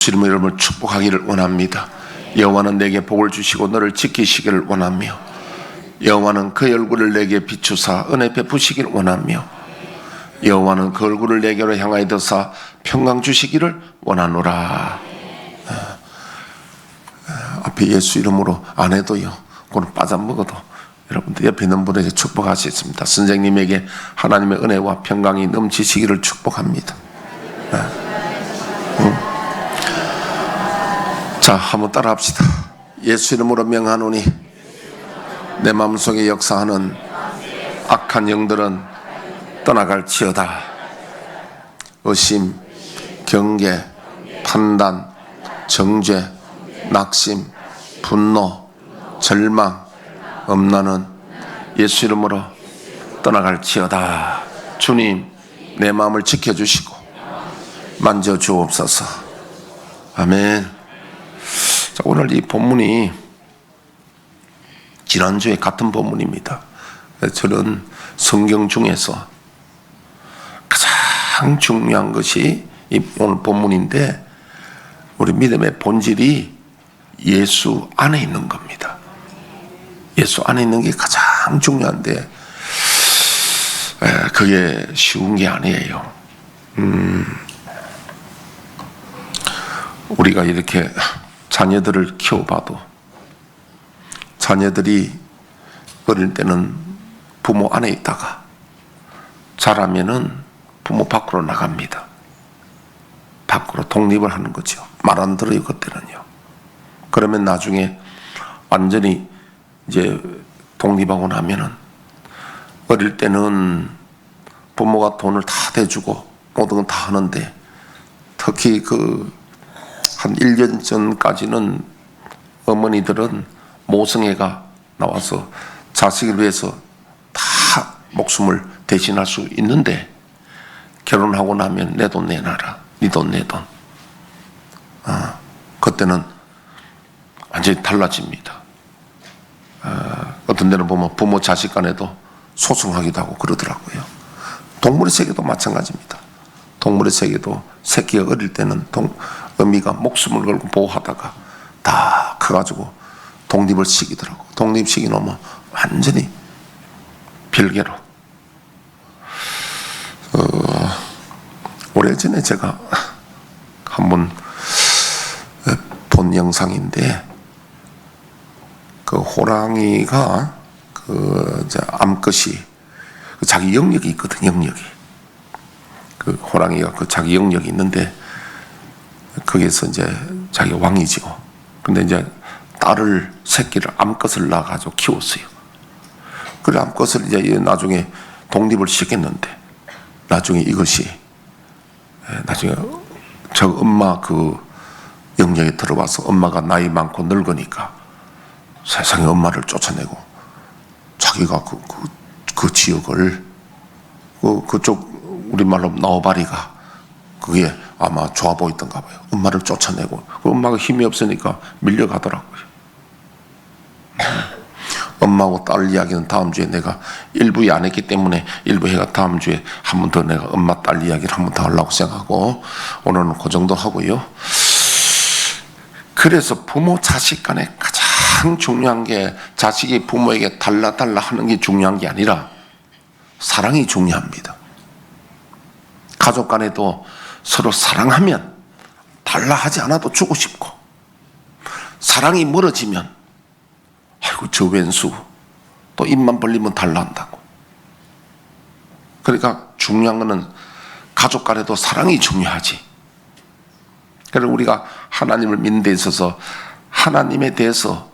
주님 여러분을 축복하기를 원합니다. 여호와는 내게 복을 주시고 너를 지키시기를 원하며 여호와는 그 얼굴을 내게 비추사 은혜 베푸시기를 원하며 여호와는 그 얼굴을 내게로 향하여 드사 평강 주시기를 원하노라. 앞에 예수 이름으로 안 해도요, 그건 빠져먹어도 여러분들 옆에 있는 분에게 축복하시겠습니다. 선생님에게 하나님의 은혜와 평강이 넘치시기를 축복합니다. 자, 한번 따라 합시다. 예수 이름으로 명하노니 내 마음속에 역사하는 악한 영들은 떠나갈지어다. 의심, 경계, 판단, 정죄, 낙심, 분노, 절망, 엄란은 예수 이름으로 떠나갈지어다. 주님, 내 마음을 지켜주시고 만져주옵소서. 아멘. 자, 오늘 이 본문이 지난주에 같은 본문입니다. 저는 성경 중에서 가장 중요한 것이 이 오늘 본문인데, 우리 믿음의 본질이 예수 안에 있는 겁니다. 예수 안에 있는 게 가장 중요한데 그게 쉬운 게 아니에요. 우리가 이렇게 자녀들을 키워봐도 자녀들이 어릴 때는 부모 안에 있다가 자라면은 부모 밖으로 나갑니다. 밖으로 독립을 하는 거죠. 말 안 들어요, 그때는요. 그러면 나중에 완전히 이제 독립하고 나면은 어릴 때는 부모가 돈을 다 대주고 모든 건 다 하는데, 특히 한 1년 전까지는 어머니들은 모성애가 나와서 자식을 위해서 다 목숨을 대신할 수 있는데, 결혼하고 나면 내 돈 내놔라, 네 돈 내 돈. 그때는 완전히 달라집니다. 어떤 데는 보면 부모 자식 간에도 소송하기도 하고 그러더라고요. 동물의 세계도 마찬가지입니다. 동물의 세계도 새끼가 어릴 때는 어미가 목숨을 걸고 보호하다가 다 커가지고 독립을 시키더라고. 독립시키 놓으면 완전히 별개로. 오래전에 제가 한번 본 영상인데, 그 호랑이가 암컷이 자기 영역이 있거든, 영역이. 그 호랑이가 자기 영역이 있는데, 거기에서 이제 자기 왕이죠. 근데 이제 새끼를 암컷을 낳아가지고 키웠어요. 그래, 암컷을 이제 나중에 독립을 시켰는데, 나중에 이것이 나중에 저 엄마 영역에 들어와서 엄마가 나이 많고 늙으니까 세상에 엄마를 쫓아내고 자기가 그 지역을 그쪽 우리말로 나와바리가 그게 아마 좋아 보이던가 봐요. 엄마를 쫓아내고 엄마가 힘이 없으니까 밀려가더라고요. 엄마하고 딸 이야기는 다음 주에 내가 일부에 안 했기 때문에 일부 해가 다음 주에 한 번 더 내가 엄마 딸 이야기를 한 번 더 하려고 생각하고, 오늘은 그 정도 하고요. 그래서 부모 자식 간에 가장 중요한 게 자식이 부모에게 달라 하는 게 중요한 게 아니라 사랑이 중요합니다. 가족 간에도 서로 사랑하면 달라 하지 않아도 주고 싶고, 사랑이 멀어지면 아이고 저 왼수 또 입만 벌리면 달라 한다고. 그러니까 중요한 거는 가족 간에도 사랑이 중요하지. 그래서 우리가 하나님을 믿는 데 있어서 하나님에 대해서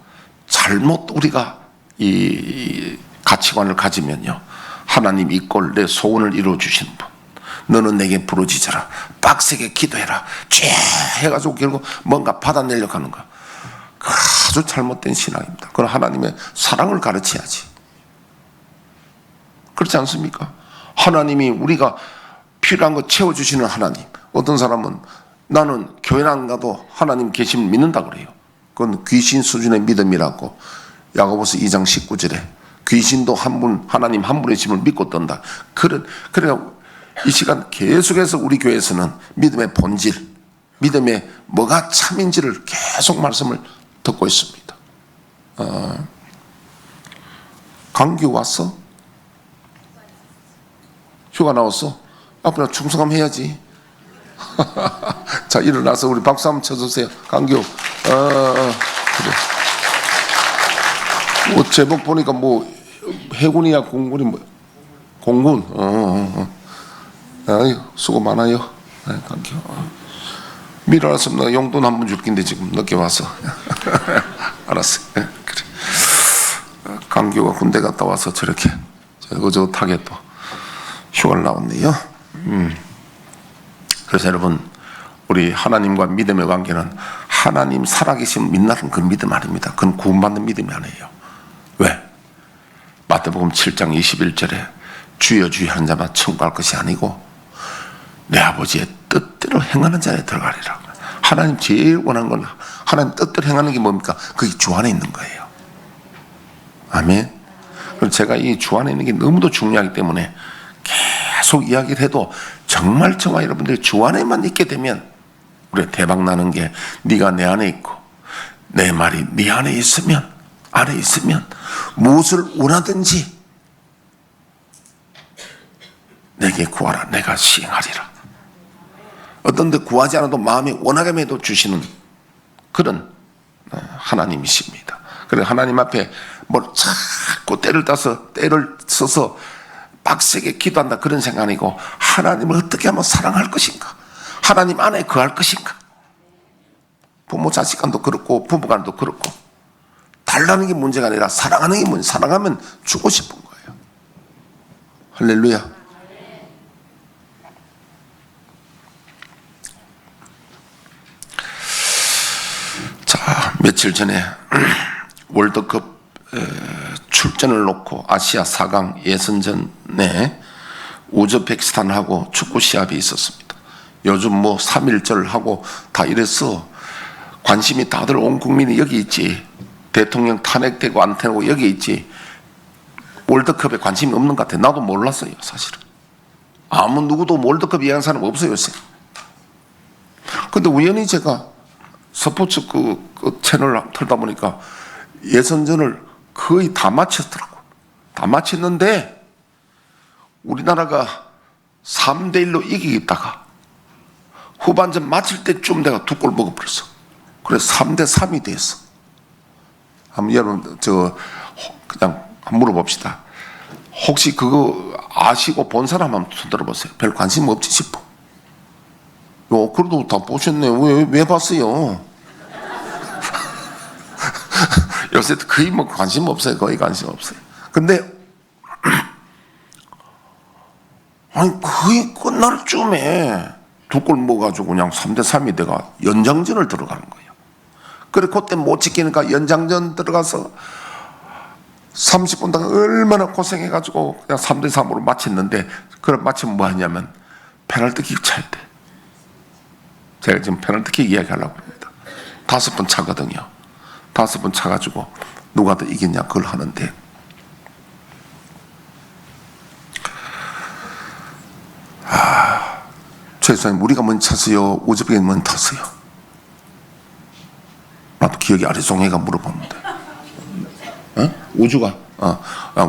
잘못 우리가 이 가치관을 가지면요, 하나님 이 꼴 내 소원을 이루어 주시는 분, 너는 내게 부르짖어라, 빡세게 기도해라 쫙 해가지고 결국 뭔가 받아내려고 하는 거, 아주 잘못된 신앙입니다. 그건 하나님의 사랑을 가르쳐야지. 그렇지 않습니까? 하나님이 우리가 필요한 거 채워주시는 하나님. 어떤 사람은 나는 교회 안 가도 하나님 계심을 믿는다 그래요. 그건 귀신 수준의 믿음이라고. 야고보서 2장 19절에 귀신도 하나님 한 분의 힘을 믿고 떤다. 그래 이 시간 계속해서 우리 교회에서는 믿음의 본질, 믿음에 뭐가 참인지를 계속 말씀을 듣고 있습니다. 강규 왔어? 휴가 나왔어? 앞으로 충성함 해야지. 자, 일어나서 우리 박수 한번 쳐주세요. 강규. 그래. 뭐 제목 보니까 뭐 해군이야 공군이 뭐 공군. 아유, 수고 많아요. 강규. 미리 알았으면 나 용돈 한 번 줄 긴데 지금 늦게 와서. 알았어. 그래. 강규가 군대 갔다 와서 저렇게 저것하게 또 휴가를 나왔네요. 그래서 여러분, 우리 하나님과 믿음의 관계는 하나님 살아계신 믿는 그 믿음 아닙니다. 그건 구원받는 믿음이 아니에요. 왜? 마태복음 7장 21절에 주여 주여 하는 자만 천국 갈 것이 아니고 내 아버지의 뜻대로 행하는 자에 들어가리라. 하나님 제일 원하는 건 하나님 뜻대로 행하는 게 뭡니까? 그게 주 안에 있는 거예요. 아멘. 그럼 제가 이 주 안에 있는 게 너무도 중요하기 때문에 계속 이야기를 해도 정말 여러분들이 주 안에만 있게 되면 우리가 대박 나는 게 네가 내 안에 있고 내 말이 네 안에 있으면 무엇을 원하든지 내게 구하라 내가 시행하리라. 어떤 데 구하지 않아도 마음이 원하게 해도 주시는 그런 하나님이십니다. 그래서 하나님 앞에 뭐 자꾸 때를 써서 빡세게 기도한다 그런 생각 아니고 하나님을 어떻게 하면 사랑할 것인가, 하나님 안에 거할 것인가. 부모 자식 간도 그렇고 부부 간도 그렇고 달라는 게 문제가 아니라 사랑하는 게 문제. 사랑하면 주고 싶은 거예요. 할렐루야. 자, 며칠 전에 월드컵 출전을 놓고 아시아 4강 예선전에 우즈베키스탄하고 축구 시합이 있었습니다. 요즘 뭐 3.1절 다 이래서 관심이 다들 온 국민이 여기 있지. 대통령 탄핵되고 안 되고 여기 있지. 월드컵에 관심이 없는 것 같아. 나도 몰랐어요, 사실은. 아무 누구도 월드컵 이해하는 사람 없어요, 요새. 근데 우연히 제가 스포츠 그 채널을 틀다 보니까 예선전을 거의 다 마쳤더라고. 다 마쳤는데 우리나라가 3대1로 이기겠다가 후반전 마칠 때쯤 내가 2골 먹어버렸어. 그래서 3대3이 됐어. 한번 여러분 그냥 한번 물어봅시다. 혹시 그거 아시고 본 사람 한번 손 들어보세요. 별 관심 없지 싶어. 그래도 다 보셨네. 왜 봤어요? 요새 거의 뭐 관심 없어요. 거의 관심 없어요. 근데 아니 거의 끝날 쯤에 2골 먹어가지고 그냥 3대3이 돼가 연장전을 들어가는 거예요. 그래 그때 못 지키니까 연장전 들어가서 30분 동안 얼마나 고생해가지고 그냥 3대3으로 마쳤는데 그걸 마치면 뭐 하냐면 페널티킥 차야 돼. 제가 지금 페널티킥 이야기하려고 합니다. 5번 차거든요. 5번 차가지고 누가 더 이겼냐 그걸 하는데 최소한 우리가 먼저 찼어요? 우즈베키스탄이 먼저 탔어요? 나도 기억이 아리송해가 물어보는데 우주가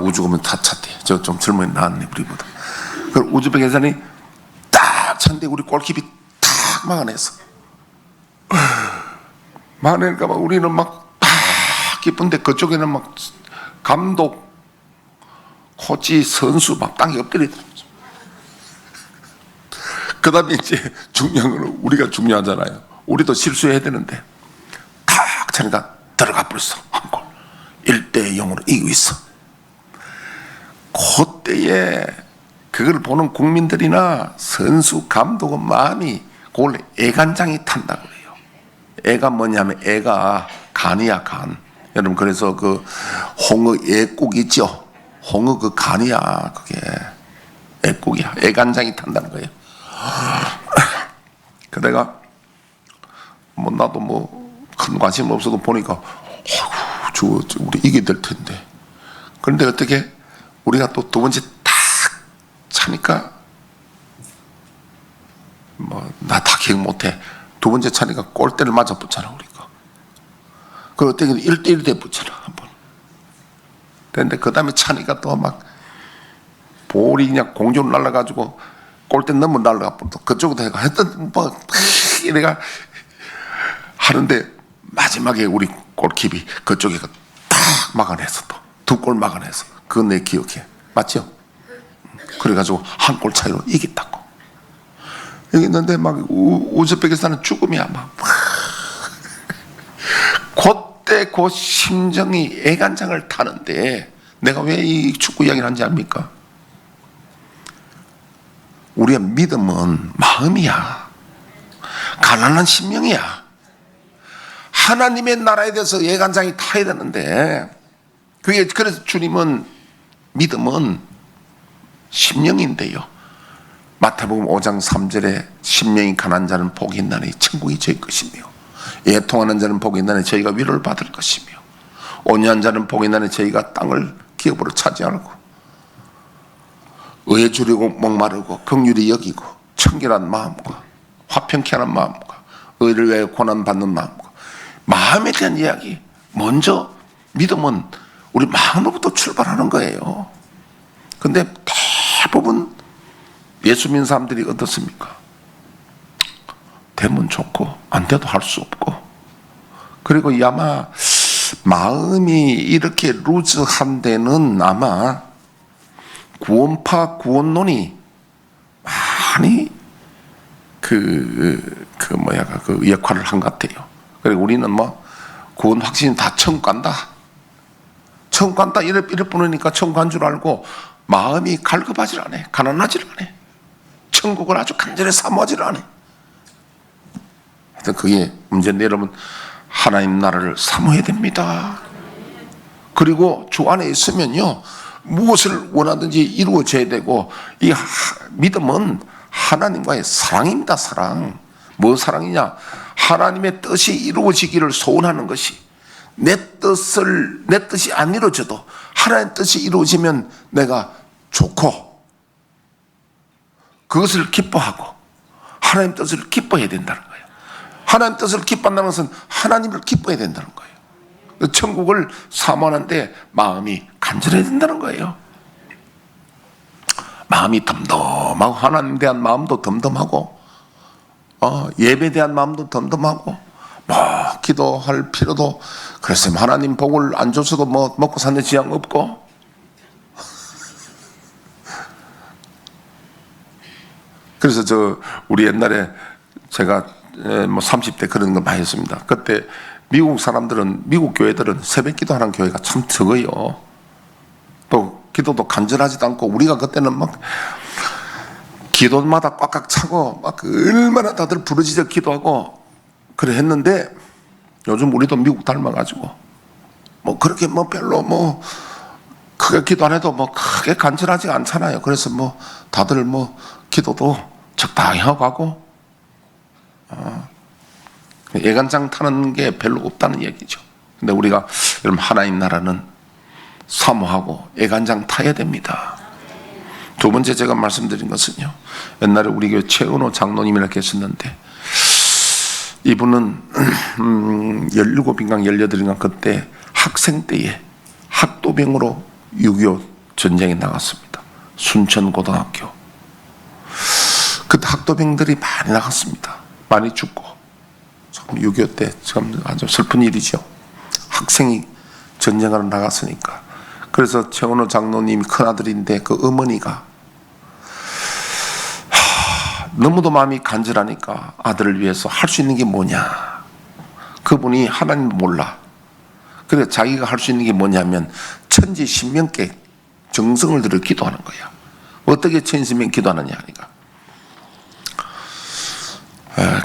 우주가 먼저 다 찼대. 저 좀 젊은이 나왔네 우리보다. 그 우즈베키스탄이 딱 찼는데 우리 골키피 딱 막아냈어. 막아내니까 막 우리는 막 기쁜데 그쪽에는 막 감독, 코치, 선수 막 땅에 엎드리더라고요. 그 다음에 이제 중요한 건 우리가 중요하잖아요. 우리도 실수해야 되는데 탁 차니까 들어가 버렸어. 한 골. 1대0으로 이기고 있어. 그때에 그걸 보는 국민들이나 선수, 감독은 마음이 그걸 애간장이 탄다고 그래요. 애가 뭐냐면 애가 간이야, 간. 여러분 그래서 그 홍어 애국 있죠? 홍어 그 간이야. 그게 애국이야. 애간장이 탄다는 거예요. 그 내가 뭐 나도 뭐 큰 관심 없어도 보니까 우리 이게 될 텐데. 그런데 어떻게 우리가 또 2번째 딱 차니까 뭐 나 다 기억 못해. 두 번째 차니까 골대를 맞아 붙잖아, 우리가. 그 어떻게 1대1 대 붙잖아, 한 번. 근데 그 다음에 차니까 또 막 볼이 그냥 공중으로 날아가지고 골대 넘어 날아가 또 그쪽으로 해가 하여튼 뭐 내가 하는데 마지막에 우리 골킵이 그쪽에 딱 막아내서 또 두 골 막아내서 그건 내 기억에 맞죠? 그래가지고 한 골 차이로 이겼다고. 이겼는데 막 우즈베키스탄은 죽음이야 막. 그때 그 심정이 애간장을 타는데 내가 왜 이 축구 이야기를 하는지 압니까? 우리의 믿음은 마음이야. 가난한 심령이야. 하나님의 나라에 대해서 애간장이 타야 되는데 그게 그래서 주님은 믿음은 심령인데요. 마태복음 5장 3절에 심령이 가난한 자는 복이 있나니 천국이 저희 것이며 애통하는 자는 복이 있나니 저희가 위로를 받을 것이며 온유한 자는 복이 있나니 저희가 땅을 기업으로 차지하고 의에 주려고 목마르고 긍휼히 여기고 청결한 마음과 화평케 하는 마음과 의를 위하여 고난받는 마음과 마음에 대한 이야기. 먼저 믿음은 우리 마음으로부터 출발하는 거예요. 근데 대부분 예수 믿는 사람들이 어떻습니까? 되면 좋고 안 돼도 할 수 없고, 그리고 아마 마음이 이렇게 루즈한 데는 아마 구원파 구원론이 많이 그 역할을 한 것 같아요. 그리고 우리는 뭐 구원 확신 다 천국 간다, 천국 간다 이래 부르니까 천국 간 줄 알고 마음이 갈급하질 않아, 가난하질 않아, 천국을 아주 간절히 사모하질 않아. 하여튼 그게 문제인데 여러분, 하나님 나라를 사모해야 됩니다. 그리고 주 안에 있으면요 무엇을 원하든지 이루어져야 되고, 이 믿음은 하나님과의 사랑입니다. 사랑. 뭐 사랑이냐? 하나님의 뜻이 이루어지기를 소원하는 것이, 내 뜻이 안 이루어져도 하나님의 뜻이 이루어지면 내가 좋고 그것을 기뻐하고 하나님 뜻을 기뻐해야 된다는 거예요. 하나님 뜻을 기뻐한다는 것은 하나님을 기뻐해야 된다는 거예요. 천국을 사모하는데 마음이 간절해야 된다는 거예요. 마음이 덤덤하고, 하나님에 대한 마음도 덤덤하고, 예배에 대한 마음도 덤덤하고, 뭐 기도할 필요도, 그래서 하나님 복을 안 줘서도 뭐 먹고 사는 지장 없고, 그래서 우리 옛날에 제가 뭐 30대 그런 걸 많이 했습니다. 그때 미국 교회들은 새벽 기도하는 교회가 참 적어요. 또 기도도 간절하지도 않고, 우리가 그때는 막 기도마다 꽉꽉 차고 막 얼마나 다들 부르짖어 기도하고 그래 했는데, 요즘 우리도 미국 닮아가지고 뭐 그렇게 뭐 별로 뭐 크게 기도 안 해도 뭐 크게 간절하지 않잖아요. 그래서 뭐 다들 뭐 기도도 적당히 하고 가고, 예간장 타는 게 별로 없다는 얘기죠. 근데 우리가 여러분 하나님 나라는 사모하고 예간장 타야 됩니다. 두 번째 제가 말씀드린 것은요, 옛날에 우리 교회 최은호 장로님이라 계셨는데, 이분은 17인가 18인가 그때 학생 때에 학도병으로 6.25 전쟁에 나갔습니다. 순천고등학교. 그때 학도병들이 많이 나갔습니다. 많이 죽고. 6.25 때 참 아주 슬픈 일이죠. 학생이 전쟁하러 나갔으니까. 그래서 최원호 장로님이 큰아들인데 그 어머니가 너무도 마음이 간절하니까 아들을 위해서 할 수 있는 게 뭐냐. 그분이 하나님 몰라. 그래서 자기가 할 수 있는 게 뭐냐면 천지신명께 정성을 들여 기도하는 거야. 어떻게 천지신명 기도하느냐 하니까,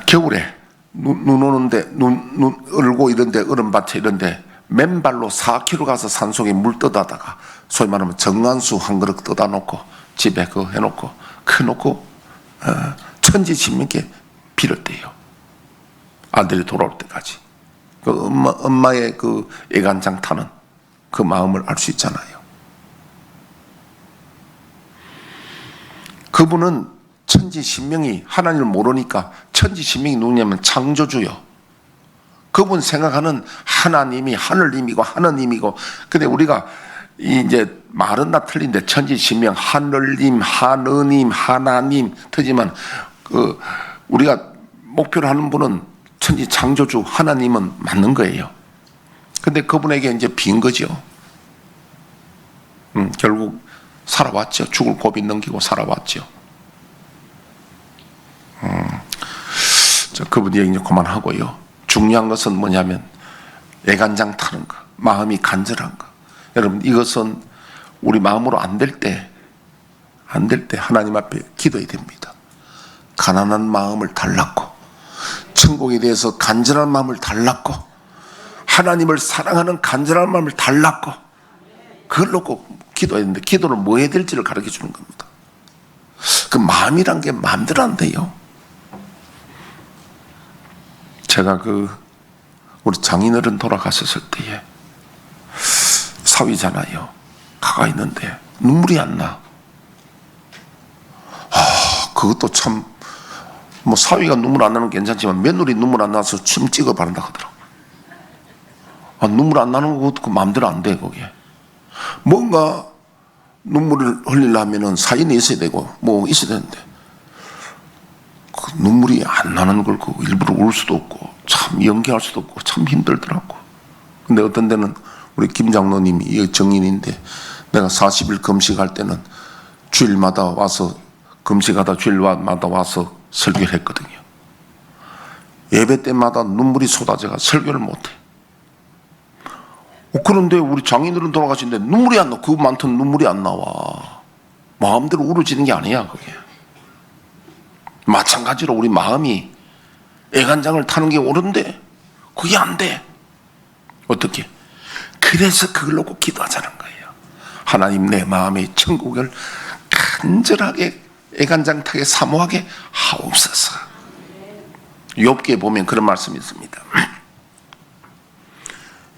겨울에 눈 오는데, 눈 얼고 이런데, 얼음밭에 이런데 맨발로 4km 가서 산속에 물 떠다다가, 소위 말하면 정안수 한 그릇 떠다 놓고 집에 그거 해놓고 커놓고 천지신명께 빌었대요. 아들이 돌아올 때까지. 그 엄마의 그 애간장 타는 그 마음을 알 수 있잖아요. 그분은 천지신명이 하나님을 모르니까 천지신명이 누구냐면 창조주요. 그분 생각하는 하나님이 하늘님이고 하느님이고. 근데 우리가 이제 말은 다 틀린데 천지신명 하늘님, 하느님, 하나님 틀지만 우리가 목표로 하는 분은 천지 창조주 하나님은 맞는 거예요. 근데 그분에게 이제 빈 거죠. 결국 살아왔죠. 죽을 고비 넘기고 살아왔죠. 그분 얘기 이제 그만하고요. 중요한 것은 뭐냐면 애간장 타는 거, 마음이 간절한 거. 여러분 이것은 우리 마음으로 안 될 때 하나님 앞에 기도해야 됩니다. 가난한 마음을 달랐고 천국에 대해서 간절한 마음을 달랐고 하나님을 사랑하는 간절한 마음을 달랐고 그걸 놓고 기도해야 되는데 기도는 뭐 해야 될지를 가르쳐 주는 겁니다. 그 마음이란 게 마음대로 안 돼요. 제가 우리 장인어른 돌아가셨을 때에 사위잖아요. 가가 있는데 눈물이 안 나. 그것도 참 뭐 사위가 눈물 안 나는 건 괜찮지만 며느리 눈물 안 나서 침 찍어 바른다 하더라고. 눈물 안 나는 것도 그 마음대로 안 돼. 거기에 뭔가 눈물을 흘리려면은 사인이 있어야 되고 뭐 있어야 되는데 그 눈물이 안 나는 걸 일부러 울 수도 없고 참 연기할 수도 없고 참 힘들더라고. 근데 어떤 데는 우리 김 장로님이 정인인데 내가 40일 금식할 때는 주일마다 와서 금식하다 주일마다 와서 설교를 했거든요. 예배 때마다 눈물이 쏟아져가 설교를 못해. 그런데 우리 장인들은 돌아가시는데 눈물이 안 나. 그 많던 눈물이 안 나와. 마음대로 울어지는 게 아니야 그게. 마찬가지로 우리 마음이 애간장을 타는 게 옳은데 그게 안 돼. 어떻게? 그래서 그걸 놓고 기도하자는 거예요. 하나님 내 마음의 천국을 간절하게 애간장 타게 사모하게 하옵소서. 욥기에 보면 그런 말씀이 있습니다.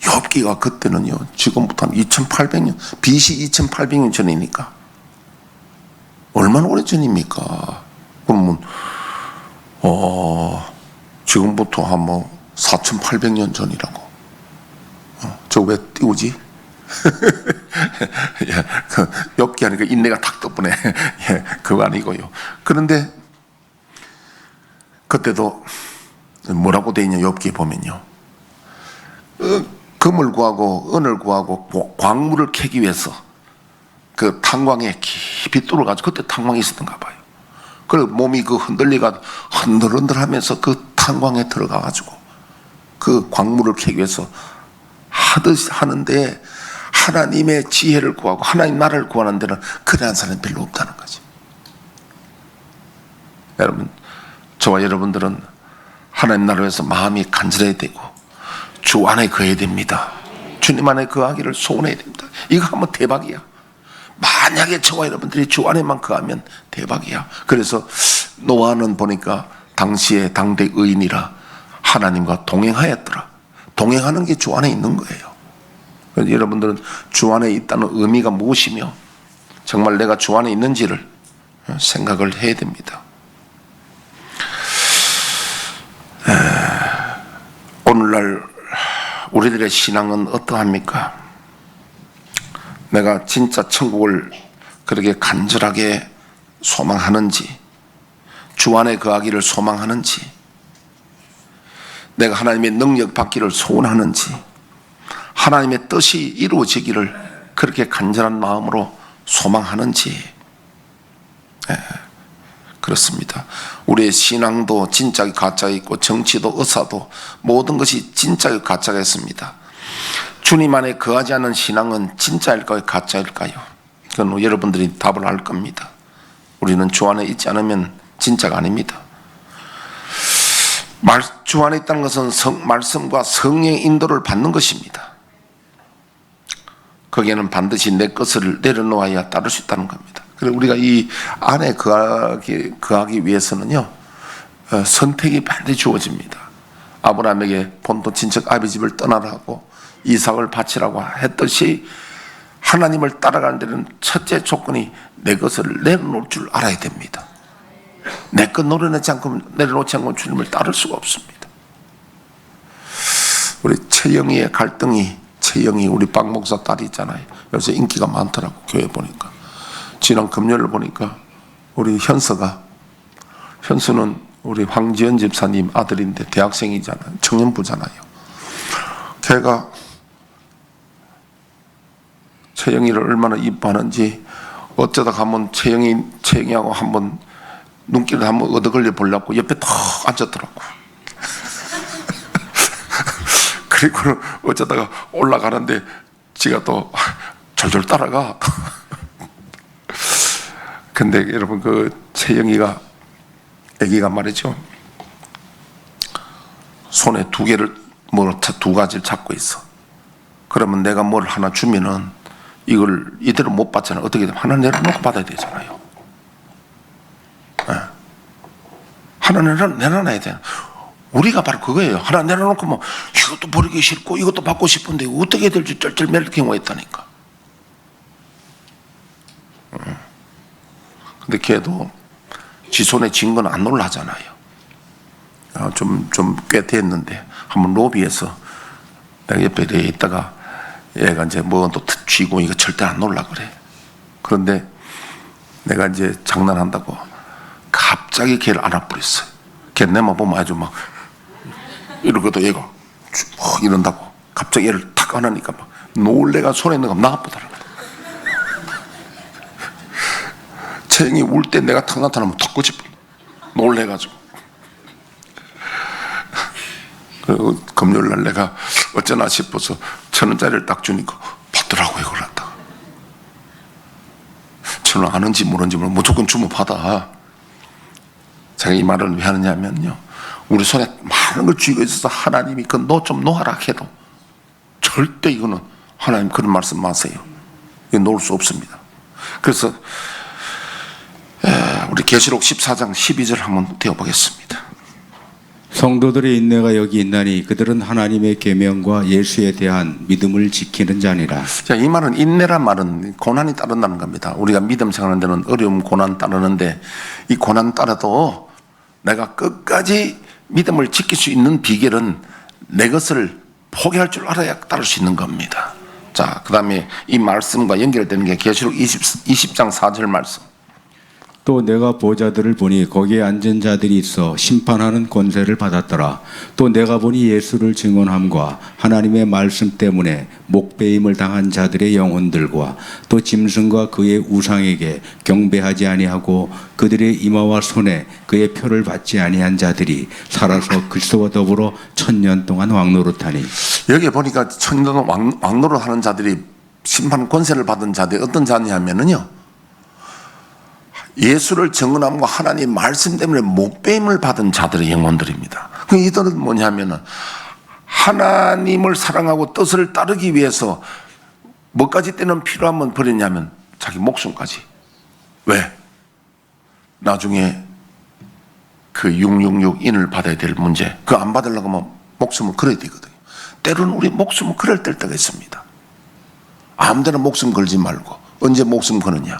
욥기가 그때는요 지금부터 한 2800년 BC 2800년 전이니까 얼마나 오래 전입니까? 그러면 지금부터 한 뭐 4800년 전이라고. 저 왜 띄우지? 엽기 하니까 인내가 탁 떠보네. 그거 아니고요. 그런데 그때도 뭐라고 돼 있냐 엽기에 보면요. 금을 구하고 은을 구하고 광물을 캐기 위해서 그 탄광에 깊이 뚫어가지고 그때 탄광이 있었던가 봐요. 그리고 몸이 흔들리가 흔들흔들하면서 그 탄광에 들어가가지고 그 광물을 캐기 위해서 하듯이 하는데 하나님의 지혜를 구하고 하나님 나라를 구하는 데는 그러한 사람이 별로 없다는 거죠. 여러분 저와 여러분들은 하나님 나라를 위해서 마음이 간절해야 되고 주 안에 거해야 됩니다. 주님 안에 거하기를 소원해야 됩니다. 이거 하면 대박이야. 만약에 저와 여러분들이 주 안에만 거하면 대박이야. 그래서 노아는 보니까 당시에 당대 의인이라 하나님과 동행하였더라. 동행하는 게 주 안에 있는 거예요. 그래서 여러분들은 주 안에 있다는 의미가 무엇이며 정말 내가 주 안에 있는지를 생각을 해야 됩니다. 오늘날 우리들의 신앙은 어떠합니까? 내가 진짜 천국을 그렇게 간절하게 소망하는지, 주 안에 거하기를 소망하는지, 내가 하나님의 능력 받기를 소원하는지, 하나님의 뜻이 이루어지기를 그렇게 간절한 마음으로 소망하는지. 그렇습니다. 우리의 신앙도 진짜가 가짜가 있고 정치도 의사도 모든 것이 진짜가 가짜가 있습니다. 주님 안에 거하지 않은 신앙은 진짜일까요? 가짜일까요? 그건 여러분들이 답을 알 겁니다. 우리는 주 안에 있지 않으면 진짜가 아닙니다. 주 안에 있다는 것은 말씀과 성령의 인도를 받는 것입니다. 거기에는 반드시 내 것을 내려놓아야 따를 수 있다는 겁니다. 그리고 우리가 이 안에 거하기 위해서는요, 선택이 반드시 주어집니다. 아브라함에게 본토 친척 아비 집을 떠나라고 이삭을 바치라고 했듯이 하나님을 따라가는 데는 첫째 조건이 내 것을 내려놓을 줄 알아야 됩니다. 내 것 노려내지 않고 내려놓지 않고 주님을 따를 수가 없습니다. 우리 최영희의 갈등이, 최영희 우리 박 목사 딸이 있잖아요. 요새 인기가 많더라고. 교회 보니까 지난 금요일 보니까 우리 현수는 우리 황지연 집사님 아들인데 대학생이잖아요. 청년부잖아요. 걔가 최영희를 얼마나 이뻐하는지 어쩌다 가면 최영희하고 한번 눈길을 한번 얻어걸려 보려고 옆에 탁 앉았더라고. 그리고 어쩌다가 올라가는데 지가 또 졸졸 따라가. 근데 여러분 그 최영희가 애기가 말이죠. 손에 두 가지를 잡고 있어. 그러면 내가 뭘 하나 주면은 이걸 이대로 못 받잖아요. 어떻게든 하나 내려놓고 받아야 되잖아요. 네. 하나 내려놔야 돼. 우리가 바로 그거예요. 하나 내려놓고 뭐 이것도 버리기 싫고 이것도 받고 싶은데 어떻게 해야 될지 쩔쩔맬 경우가 있다니까. 근데 걔도 지 손에 쥔 건 안 놀라잖아요. 좀 꽤 됐는데 한번 로비에서 내가 옆에 있다가 얘가 이제 뭐 또 쥐고 이거 절대 안 놀라 그래. 그런데 내가 이제 장난한다고 갑자기 걔를 안아버렸어요. 걔 내만 보면 아주 막 이러고도 얘가 막 이런다고 갑자기 얘를 탁 안으니까 막 놀래가 손에 있는 거 나가보더라고. 채영이 울 때 내가 탁 나타나면 탁 꼬집어 놀래가지고. 그리고 금요일날 내가 어쩌나 싶어서 1,000원짜리를 딱 주니까 받더라고요. 이걸 갖다가 1,000원 아는지 모르는지 모르면 무조건 주면 받아. 제가 이 말을 왜 하느냐면요, 우리 손에 많은 걸 쥐고 있어서 하나님이 그 너 좀 놓아라 해도 절대 이거는 하나님 그런 말씀 마세요. 이거 놓을 수 없습니다. 그래서 우리 계시록 14장 12절 한번 띄워보겠습니다. 성도들의 인내가 여기 있나니 그들은 하나님의 계명과 예수에 대한 믿음을 지키는 자니라. 자, 이 말은 인내란 말은 고난이 따른다는 겁니다. 우리가 믿음 생활하는 데는 어려움, 고난 따르는데 이 고난 따라도 내가 끝까지 믿음을 지킬 수 있는 비결은 내 것을 포기할 줄 알아야 따를 수 있는 겁니다. 자, 그 다음에 이 말씀과 연결되는 게 계시록 20장 4절 말씀. 또 내가 보좌들을 보니 거기에 앉은 자들이 있어 심판하는 권세를 받았더라. 또 내가 보니 예수를 증언함과 하나님의 말씀 때문에 목배임을 당한 자들의 영혼들과 또 짐승과 그의 우상에게 경배하지 아니하고 그들의 이마와 손에 그의 표를 받지 아니한 자들이 살아서 그리스도와 더불어 1000년 동안 왕노릇하니. 여기 보니까 1000년 왕노릇하는 자들이 심판 권세를 받은 자들이 어떤 자냐면은요, 예수를 증언함과 하나님 말씀 때문에 목배임을 받은 자들의 영혼들입니다. 이들은 뭐냐면은 하나님을 사랑하고 뜻을 따르기 위해서 뭐까지 때는 필요하면 버렸냐면 자기 목숨까지. 왜? 나중에 그 666인을 받아야 될 문제, 그거 안 받으려고 하면 목숨을 걸어야 되거든요. 때로는 우리 목숨을 걸어야 될 때가 있습니다. 아무데나 목숨 걸지 말고. 언제 목숨 거느냐?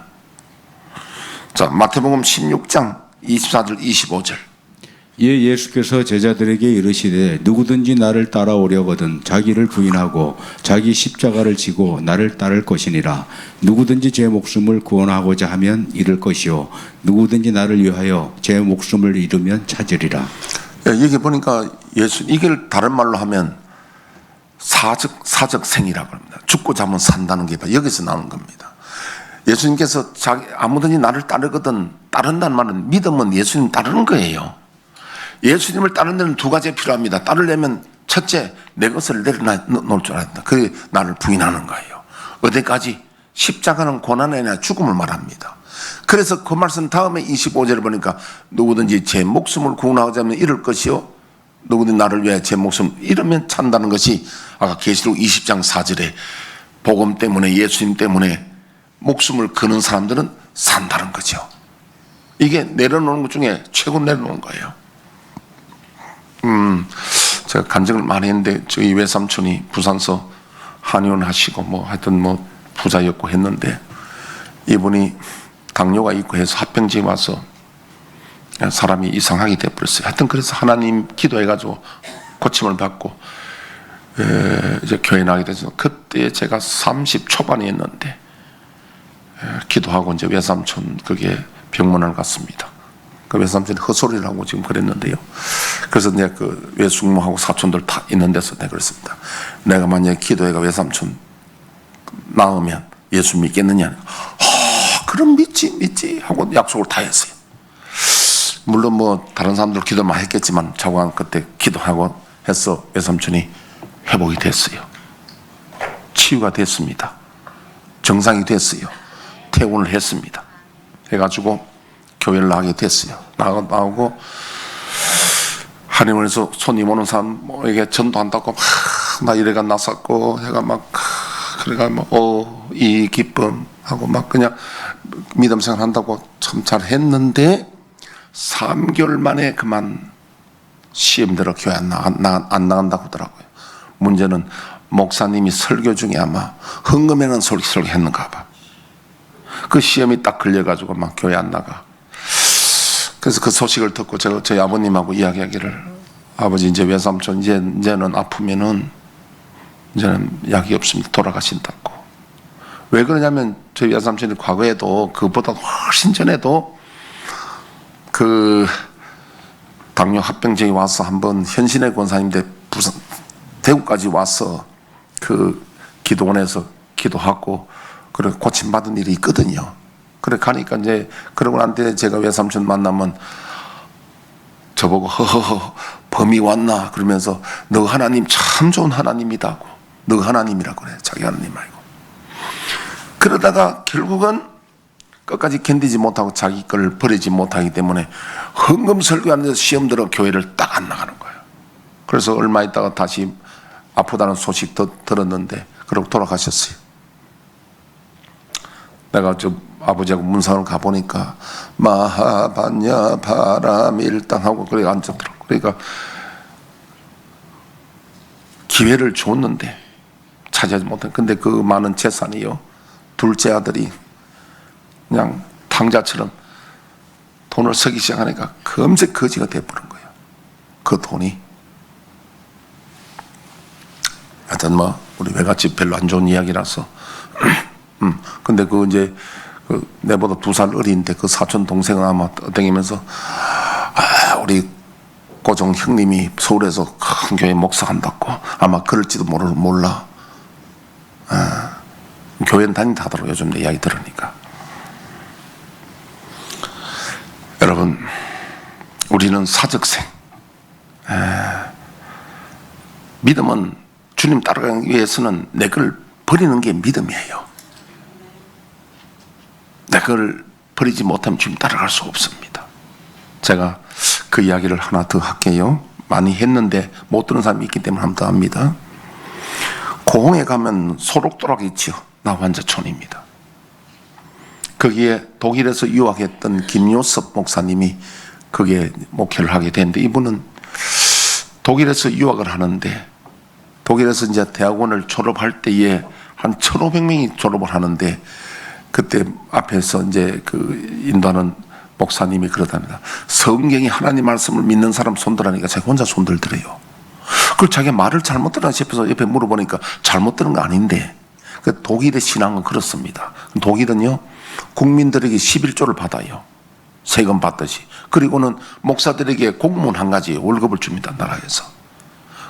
자, 마태복음 16장 24절 25절. 이에 예수께서 제자들에게 이르시되 누구든지 나를 따라오려거든 자기를 부인하고 자기 십자가를 지고 나를 따를 것이니라. 누구든지 제 목숨을 구원하고자 하면 잃을 것이요 누구든지 나를 위하여 제 목숨을 잃으면 찾으리라. 여기 보니까 예수, 이걸 다른 말로 하면 사적생이라고 합니다. 죽고 자면 산다는 게 여기서 나오는 겁니다. 예수님께서 아무든지 나를 따르거든, 따른다는 말은 믿음은 예수님 따르는 거예요. 예수님을 따르는 데는 두 가지가 필요합니다. 따르려면 첫째, 내 것을 내려놓을 줄 알았다. 그게 나를 부인하는 거예요. 어디까지? 십자가는 고난이 아니라 죽음을 말합니다. 그래서 그 말씀 다음에 25절을 보니까 누구든지 제 목숨을 구원하고자 하면 잃을 것이요 누구든지 나를 위해 제 목숨 잃으면 찬다는 것이 아까 계시록 20장 4절에 복음 때문에, 예수님 때문에 목숨을 거는 사람들은 산다는 거죠. 이게 내려놓는 것 중에 최고 내려놓은 거예요. 제가 간증을 많이 했는데 저희 외삼촌이 부산서 한의원 하시고 뭐 하여튼 뭐 부자였고 했는데 이분이 당뇨가 있고 해서 합병지에 와서 사람이 이상하게 돼버렸어요. 하여튼 그래서 하나님 기도해가지고 고침을 받고 이제 교회 나가게 돼서 그때 제가 30 초반이었는데 기도하고 이제 외삼촌 그게 병문안 갔습니다. 그 외삼촌이 헛소리를 하고 지금 그랬는데요. 그래서 이제 그 외숙모하고 사촌들 다 있는 데서 내가 그랬습니다. 내가 만약에 기도해가 외삼촌 나오면 예수 믿겠느냐? 그럼 믿지 하고 약속을 다 했어요. 물론 뭐 다른 사람들 기도 많이 했겠지만 자고 그때 기도하고 해서 외삼촌이 회복이 됐어요. 치유가 됐습니다. 정상이 됐어요. 퇴원을 했습니다. 해가지고 교회를 나가게 됐어요. 나오고 하나님께서 손님 오는 사람에게 전도한다고 나 이래가 나섰고 해가 막 그래가 이 기쁨 하고 막 그냥 믿음 생활한다고 참 잘했는데 3개월 만에 그만 시험 들어 교회 안 나간다고 하더라고요. 문제는 목사님이 설교 중에 아마 흥금에는 설교했는가 봐. 그 시험이 딱 걸려가지고 막 교회 안 나가. 그래서 그 소식을 듣고 저희 아버님하고 이야기하기를 아버지 이제 외삼촌 이제는 아프면은 이제는 약이 없습니다. 돌아가신다고. 왜 그러냐면 저희 외삼촌이 과거에도 그보다 훨씬 전에도 그 당뇨 합병증이 와서 한번 현신의 권사님인데 부산 대구까지 와서 그 기도원에서 기도하고 그래 고침받은 일이 있거든요. 그래 가니까 이제 그러고 난 뒤에 제가 외삼촌 만나면 저보고 허허허 범이 왔나 그러면서 너 하나님 참 좋은 하나님이다고. 너 하나님이라고 그래. 자기 하나님 말고. 그러다가 결국은 끝까지 견디지 못하고 자기 걸 버리지 못하기 때문에 헌금 설교하는 데서 시험 들어 교회를 딱 안 나가는 거예요. 그래서 얼마 있다가 다시 아프다는 소식 들었는데 그러고 돌아가셨어요. 내가 저 아버지하고 문상을 가보니까 마하반야 바라밀당하고 그래 앉았더라고. 그러니까 기회를 줬는데 차지하지 못한. 근데 그 많은 재산이요. 둘째 아들이 그냥 탕자처럼 돈을 쓰기 시작하니까 금세 거지가 돼버린 거예요. 그 돈이. 하여튼 뭐 우리 외갓집 별로 안 좋은 이야기라서. 근데 그 이제 그 내보다 2살 어린데 그 사촌 동생은 아마 땡기면서 우리 고종 형님이 서울에서 큰 교회 목사한다고 아마 그럴지도 몰라. 교회는 다닌다더라고 요즘 내 이야기 들으니까. 여러분 우리는 사적생. 믿음은 주님 따라가기 위해서는 내 걸 버리는 게 믿음이에요. 내 걸 버리지 못하면 주님 따라갈 수 없습니다. 제가 그 이야기를 하나 더 할게요. 많이 했는데 못 들은 사람이 있기 때문에 한 번 더 합니다. 고흥에 가면 소록도락이 있지요. 나환자촌입니다. 거기에 독일에서 유학했던 김요섭 목사님이 거기에 목회를 하게 됐는데 이분은 독일에서 유학을 하는데 독일에서 이제 대학원을 졸업할 때에 한 1,500명이 졸업을 하는데 그때 앞에서 이제 그 인도하는 목사님이 그러답니다. 성경이 하나님 말씀을 믿는 사람 손들라니까 자기 혼자 손들더래요. 그걸 자기가 말을 잘못 들었나 싶어서 옆에 물어보니까 잘못 들은 거 아닌데 그 독일의 신앙은 그렇습니다. 독일은요 국민들에게 11조를 받아요. 세금 받듯이. 그리고는 목사들에게 공무원 한 가지 월급을 줍니다. 나라에서.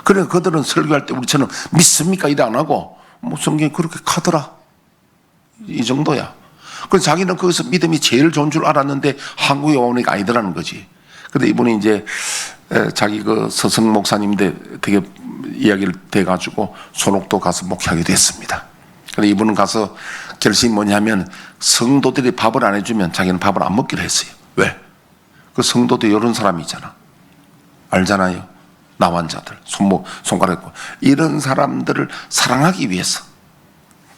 그러니까 그들은 설교할 때 우리처럼 믿습니까? 이래 안 하고 뭐 성경이 그렇게 카더라. 이 정도야. 그래서 자기는 거기서 믿음이 제일 좋은 줄 알았는데 한국에 오니까 아니더라는 거지. 근데 이분이 이제 자기 그 서성 목사님인데 되게 이야기를 돼가지고 소록도 가서 목회하게 됐습니다. 근데 이분은 가서 결심이 뭐냐면 성도들이 밥을 안 해주면 자기는 밥을 안 먹기로 했어요. 왜? 그 성도도 이런 사람이 있잖아. 알잖아요. 나환자들, 손가락 있고 이런 사람들을 사랑하기 위해서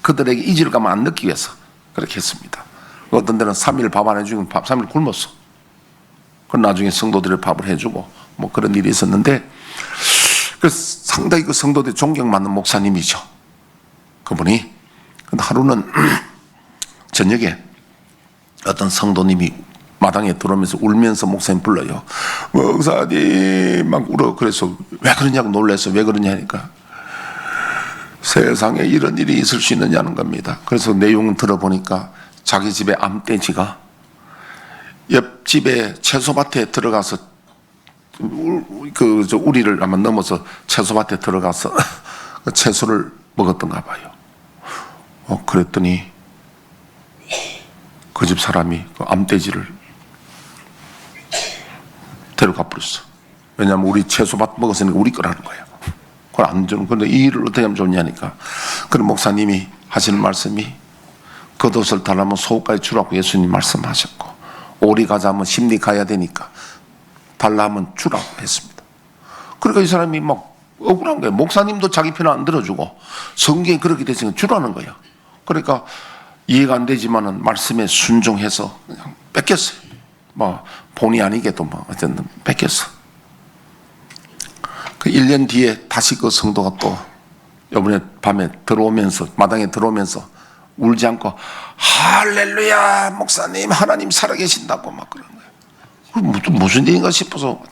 그들에게 이질감을 안 느끼기 위해서 그렇게 했습니다. 어떤 데는 3일 밥 안 해주면 3일 굶었어. 그 나중에 성도들이 밥을 해주고 뭐 그런 일이 있었는데 그래서 상당히 그 성도들이 존경받는 목사님이죠. 그분이. 근데 하루는 저녁에 어떤 성도님이 마당에 들어오면서 울면서 목사님 불러요. 목사님 막 울어. 그래서 왜 그러냐고 놀래서 왜 그러냐니까 세상에 이런 일이 있을 수 있느냐는 겁니다. 그래서 내용을 들어보니까 자기 집에 암돼지가 옆집에 채소밭에 들어가서 그 우리를 아마 넘어서 채소밭에 들어가서 그 채소를 먹었던가 봐요. 그랬더니 그 집 사람이 그 암돼지를 데려가 버렸어. 왜냐하면 우리 채소밭 먹었으니까 우리 거라는 거예요. 그걸 안 주는. 근데 이 일을 어떻게 하면 좋냐니까. 그럼 목사님이 하시는 말씀이 겉옷을 달라면 속옷까지 주라고 예수님 말씀하셨고, 오리 가자면 심리 가야 되니까 달라면 주라고 했습니다. 그러니까 이 사람이 막 억울한 거예요. 목사님도 자기 편 안 들어주고 성경이 그렇게 됐으니까 주라는 거예요. 그러니까 이해가 안 되지만은 말씀에 순종해서 그냥 뺏겼어요. 뭐 본의 아니게도 뭐 어쨌든 뺏겼어. 그 1년 뒤에 다시 그 성도가 또 이번에 밤에 들어오면서 마당에 들어오면서 울지 않고 할렐루야 목사님 하나님 살아계신다고 막 그런 거예요. 무슨 일인가 싶어서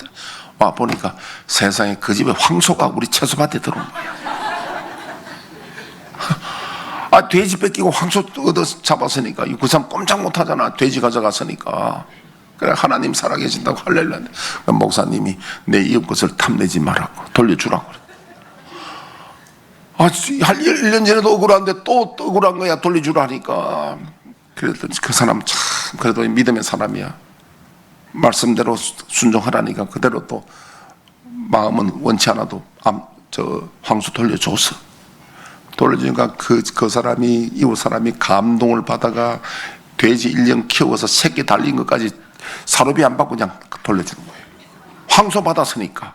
와 보니까 세상에 그 집에 황소가 우리 채소밭에 들어온 거야. 아 돼지 뺏기고 황소 얻어 잡았으니까 그 사람 꼼짝 못하잖아. 돼지 가져갔으니까. 그래 하나님 살아계신다고 할렐루야. 목사님이 내 이웃 것을 탐내지 말라고 돌려주라고 그래. 아 1년 전에도 억울한데 또 억울한 거야. 돌려주라니까. 그래도 그 사람 참 그래도 믿음의 사람이야. 말씀대로 순종하라니까 그대로 또 마음은 원치 않아도 황소 돌려줬어. 돌려주니까 그 사람이 이웃 사람이 감동을 받아가 돼지 1년 키워서 새끼 달린 것까지 사료비 안 받고 그냥 돌려주는 거예요. 황소 받았으니까.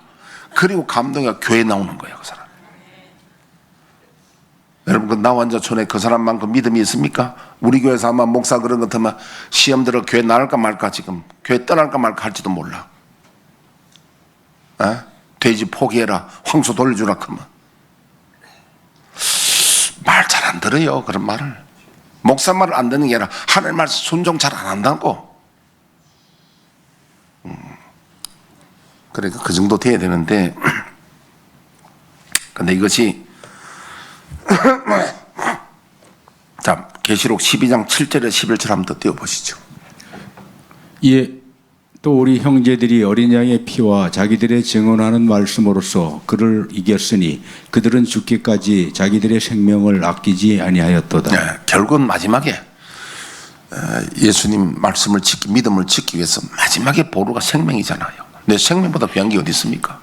그리고 감동이가 교회 나오는 거예요. 그 사람. 여러분 그 나완자촌에 그 사람만큼 믿음이 있습니까? 우리 교회에서 아마 목사 그런 것 같으면 시험 들어 교회 나갈까 말까 지금 교회 떠날까 말까 할지도 몰라. 에? 돼지 포기해라 황소 돌려주라 그러면 말 잘 안 들어요. 그런 말을 목사 말을 안 듣는 게 아니라 하나님 말 순종 잘 안 한다고. 그러니까 그 정도 돼야 되는데 근데 이것이 자 계시록 12장 7절에 11절 한번 더 띄워보시죠. 예, 또 우리 형제들이 어린 양의 피와 자기들의 증언하는 말씀으로써 그를 이겼으니 그들은 죽기까지 자기들의 생명을 아끼지 아니하였도다. 네, 결국은 마지막에 예수님 말씀을 믿음을 지키기 위해서 마지막에 보루가 생명이잖아요. 내 생명보다 귀한 게 어디 있습니까?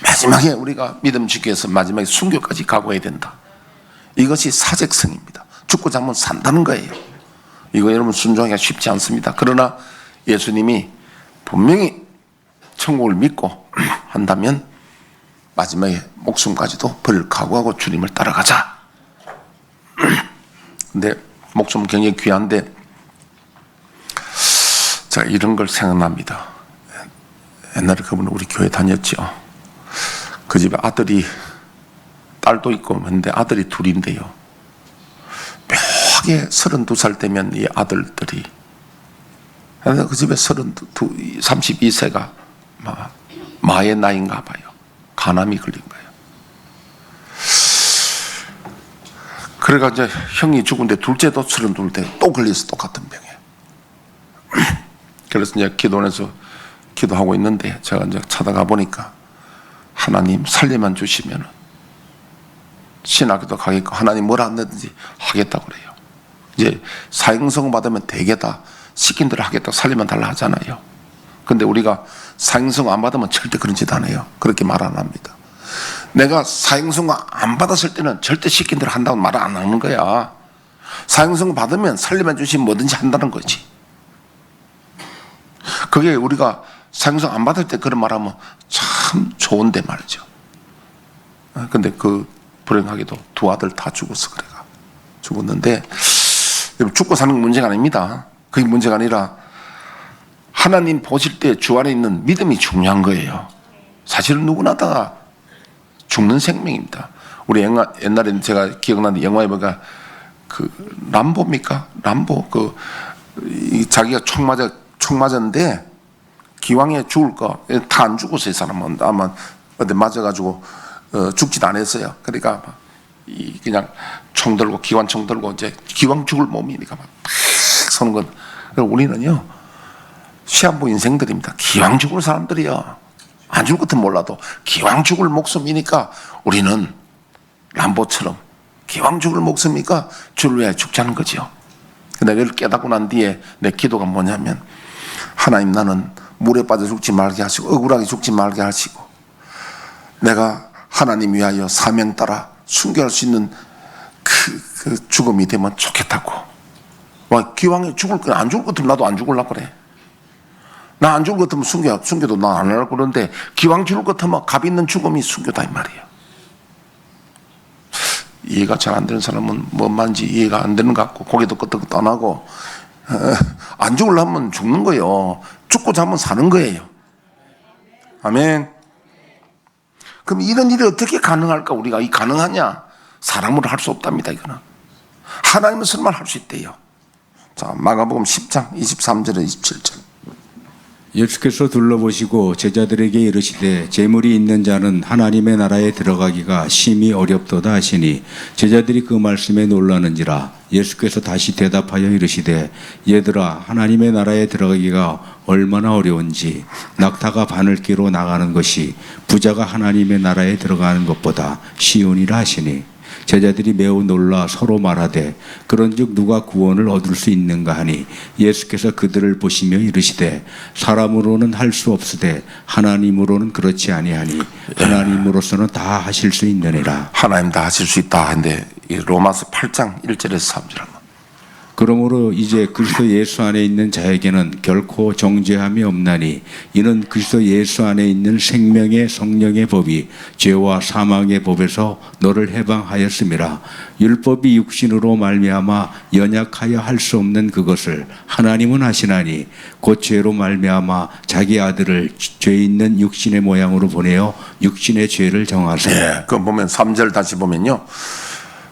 마지막에 우리가 믿음 지키기 위해서 마지막에 순교까지 각오해야 된다. 이것이 사직성입니다. 죽고자 하면 산다는 거예요. 이거 여러분 순종하기가 쉽지 않습니다. 그러나 예수님이 분명히 천국을 믿고 한다면 마지막에 목숨까지도 버릴 각오하고 주님을 따라가자. 근데 목숨은 굉장히 귀한데 제가 이런 걸 생각납니다. 옛날에 그분은 우리 교회 다녔죠. 그 집에 아들이 딸도 있고 근데 아들이 둘인데요. 묘하게 32살 되면 이 아들들이 그 집에 32세가 마의 나이인가 봐요. 간암이 걸린 거예요. 그래가 이제 형이 죽은데 둘째도 32대 또 걸려서 똑같은 병에. 그래서 이제 기도원에서 기도하고 있는데 제가 이제 찾아가 보니까 하나님 살리만 주시면 신학교도 가겠고 하나님 뭘 하든지 하겠다고 그래요. 이제 사형성 받으면 대개 다 시킨 대로 하겠다고 살리만 달라 하잖아요. 근데 우리가 사형성 안 받으면 절대 그런 짓 안 해요. 그렇게 말 안 합니다. 내가 사형성 안 받았을 때는 절대 시킨 대로 한다고 말 안 하는 거야. 사형성 받으면 살리만 주시면 뭐든지 한다는 거지. 그게 우리가 사형성 안 받을 때 그런 말하면 참 좋은데 말이죠. 근데 그 불행하게도 두 아들 다 죽었어. 그래가 죽었는데 죽고 사는 건 문제가 아닙니다. 그게 문제가 아니라 하나님 보실 때 주 안에 있는 믿음이 중요한 거예요. 사실은 누구나 다 죽는 생명입니다. 우리 옛날에 제가 기억나는 영화에 보니까 그 람보입니까? 람보 자기가 총 맞아 총 맞았는데 기왕에 죽을 거 다 안 죽었어요. 이 사람은 아마 어디 맞아가지고 죽지도 않았어요. 그러니까 그냥 총 들고 기관총 들고 이제 기왕 죽을 몸이니까 막 서는 건. 우리는요 시한부 인생들입니다. 기왕 죽을 사람들이요. 안 죽을 것은 몰라도 기왕 죽을 목숨이니까 우리는 람보처럼 기왕 죽을 목숨이니까 주를 위하여 죽자는 거죠. 내가 이걸 깨닫고 난 뒤에 내 기도가 뭐냐면, 하나님, 나는 물에 빠져 죽지 말게 하시고 억울하게 죽지 말게 하시고 내가 하나님 위하여 사명 따라 순교할 수 있는 그 죽음이 되면 좋겠다고. 와, 기왕에 죽을 거, 안 죽을 것 같으면 나도 안 죽으려고 그래. 나 안 죽을 것 같으면 순교도 나 안 하려고 그러는데, 기왕 죽을 것 같으면 값 있는 죽음이 순교다 이 말이에요. 이해가 잘 안 되는 사람은 뭔 말인지 이해가 안 되는 것 같고 고개도 끄덕끄덕 안 하고, 안 죽으려면 죽는 거예요. 죽고자 하면 사는 거예요. 아멘. 그럼 이런 일이 어떻게 가능할까? 우리가 이 가능하냐? 사람으로 할 수 없답니다. 이거는 하나님은 설마 할 수 있대요. 자, 마가복음 10장 23절에 27절. 예수께서 둘러보시고 제자들에게 이르시되 재물이 있는 자는 하나님의 나라에 들어가기가 심히 어렵도다 하시니 제자들이 그 말씀에 놀라는지라. 예수께서 다시 대답하여 이르시되 얘들아, 하나님의 나라에 들어가기가 얼마나 어려운지 낙타가 바늘기로 나가는 것이 부자가 하나님의 나라에 들어가는 것보다 쉬우니라 하시니, 제자들이 매우 놀라 서로 말하되 그런즉 누가 구원을 얻을 수 있는가 하니, 예수께서 그들을 보시며 이르시되 사람으로는 할 수 없으되 하나님으로는 그렇지 아니하니 하나님으로서는 다 하실 수 있느니라. 하나님 다 하실 수 있다 했는데, 로마서 8장 1절에서 3절 한번. 그러므로 이제 그리스도 예수 안에 있는 자에게는 결코 정죄함이 없나니, 이는 그리스도 예수 안에 있는 생명의 성령의 법이 죄와 사망의 법에서 너를 해방하였음이라. 율법이 육신으로 말미암아 연약하여 할 수 없는 그것을 하나님은 하시나니 곧 죄로 말미암아 자기 아들을 죄 있는 육신의 모양으로 보내어 육신의 죄를 정하사. 네, 그 보면 3절 다시 보면요,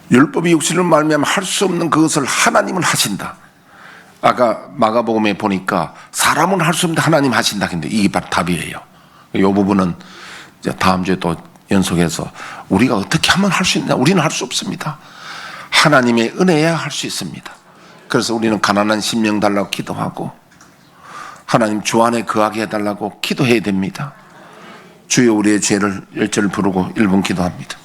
율법이 육신을 말미암아 할 수 없는 그것을 하나님은 하신다. 아까 마가복음에 보니까 사람은 할 수 없는데 하나님 하신다. 근데 이게 바로 답이에요. 이 부분은 이제 다음 주에 또 연속해서 우리가 어떻게 하면 할 수 있냐? 우리는 할 수 없습니다. 하나님의 은혜야 할 수 있습니다. 그래서 우리는 가난한 심령 달라고 기도하고, 하나님 주 안에 거하게 해달라고 기도해야 됩니다. 주여 우리의 죄를 1절 부르고 1분 기도합니다.